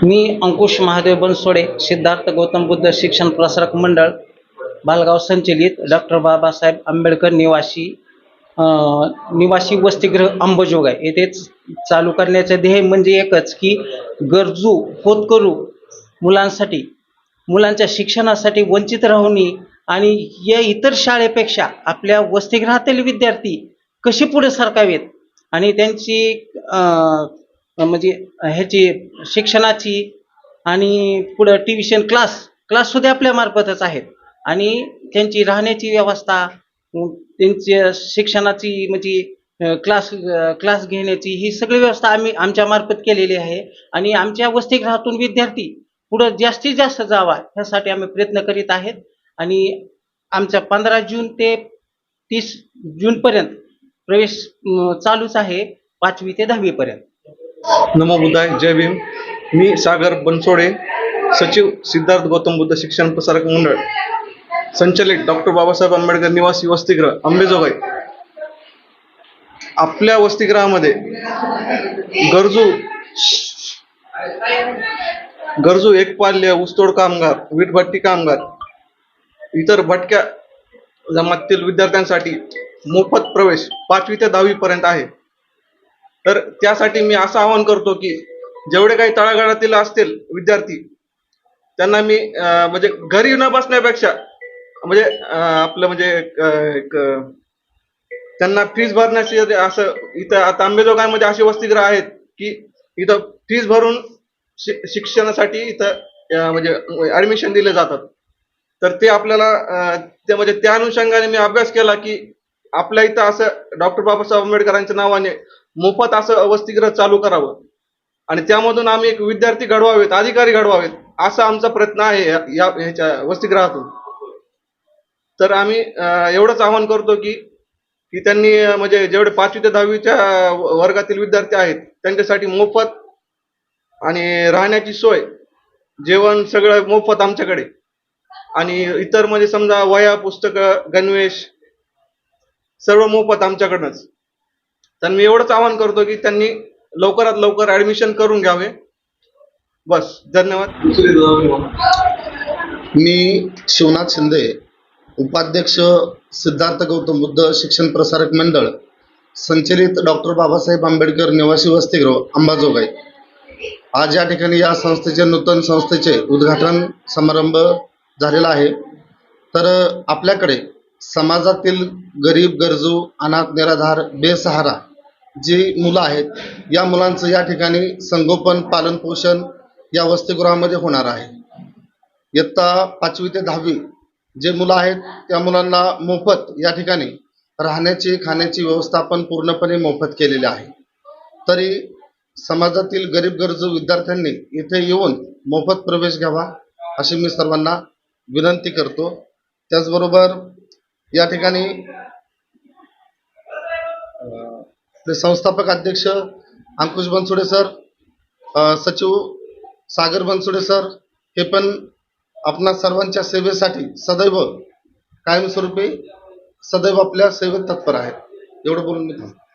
मी अंकुश महादेव बनसोडे, सिद्धार्थ गौतम बुद्ध शिक्षण प्रसारक मंडळ, बालगाव संचलित डॉक्टर बाबासाहेब आंबेडकर निवासी वसतिगृह अंबाजोगाई येथेच चालू करण्याचे ध्येय म्हणजे एकच की गरजू होतकरू मुलांसाठी, मुलांच्या शिक्षणासाठी वंचित राहू नये आणि या इतर शाळेपेक्षा आपल्या वसतिगृहातील विद्यार्थी कसे पुढे सरकावेत आणि त्यांची म्हणजे ह्याची शिक्षणाची आणि पुढं ट्युशन क्लाससुद्धा आपल्यामार्फतच आहेत आणि त्यांची राहण्याची व्यवस्था, त्यांच्या शिक्षणाची म्हणजे क्लास घेण्याची ही सगळी व्यवस्था आम्ही आमच्यामार्फत केलेली आहे आणि आमच्या वसतिगृहातून विद्यार्थी पुढं जास्तीत जास्त जावा ह्यासाठी आम्ही प्रयत्न करीत आहेत आणि आमच्या 15 जून ते 30 जूनपर्यंत प्रवेश चालूच आहे 5वी ते 10वी पर्यंत. नमो बुद्धाय, जय भीम. मी सागर बनसोडे, सचिव सिद्धार्थ गौतम बुद्ध शिक्षण प्रसारक मंडळ, संचलित डॉक्टर बाबासाहेब आंबेडकर निवासी वसतिगृह अंबाजोगाई. आपल्या वसतिगृहामध्ये गरजू एकपाल्य, ऊसतोड कामगार, वीटभट्टी कामगार, इतर भटक्या जमातीतील विद्यार्थ्यांसाठी मोफत प्रवेश 5वी ते 10वी पर्यंत आहे. तर त्यासाठी मी असं आवाहन करतो की जेवढे काही तळागाळातील असतील विद्यार्थी त्यांना मी म्हणजे घरी न बसण्यापेक्षा म्हणजे आपलं म्हणजे त्यांना फीस भरण्याची असं इथं आता अंबाजोगाईमध्ये असे वसतिगृह आहेत की इथं फीस भरून शिक्षणासाठी इथं म्हणजे ऍडमिशन दिले जातात. तर ते आपल्याला ते म्हणजे त्या अनुषंगाने मी अभ्यास केला की आपल्या इथं असं डॉक्टर बाबासाहेब आंबेडकरांच्या नावाने मोफत असं वसतिगृह चालू करावं आणि त्यामधून आम्ही एक विद्यार्थी घडवावेत, अधिकारी घडवावेत असा आमचा प्रयत्न आहे ह्याच्या वसतिगृहातून. तर आम्ही एवढंच आवाहन करतो की त्यांनी म्हणजे जेवढे 5वी ते 10वीच्या वर्गातील विद्यार्थी आहेत त्यांच्यासाठी मोफत आणि राहण्याची सोय, जेवण सगळं मोफत आमच्याकडे आणि इतर म्हणजे समजा वह्या, पुस्तकं, गणवेश सर्व मोफत आमच्याकडनंच. तर मी एवढंच आवाहन करतो की त्यांनी लवकरात लवकर ऍडमिशन करून घ्यावे. बस, धन्यवाद. मी शिवनाथ शिंदे, उपाध्यक्ष सिद्धार्थ गौतम बुद्ध शिक्षण प्रसारक मंडळ, संचलित डॉक्टर बाबासाहेब आंबेडकर निवासी वसतिगृह अंबाजोगाई. आज या ठिकाणी या संस्थेचे नूतन संस्थेचे उद्घाटन समारंभ झालेला आहे. तर आपल्याकडे समाजातील गरीब, गरजू, अनाथ, निराधार, बेसहारा जी मुलं आहेत या मुलांचं या ठिकाणी संगोपन, पालन पोषण या वसतिगृहामध्ये होणार आहे. इयत्ता 5वी ते 10वी जे मुलं आहेत त्या मुलांना मोफत या ठिकाणी राहण्याची, खाण्याची व्यवस्था आपण पूर्णपणे मोफत केलेली आहे. तरी समाजातील गरीब, गरजू विद्यार्थ्यांनी इथे येऊन मोफत प्रवेश घ्यावा अशी मी सर्वांना विनंती करतो. त्याचबरोबर या ठिकाणी संस्थापक अध्यक्ष अंकुश बनसोडे सर, सचिव सागर बनसोडे सर हे पण आपणा सर्वांच्या सेवेसाठी सदैव कायमस्वरूपी सदैव आपल्या सेवेत तत्पर आहेत. एवढं बोलून मी थांबतो.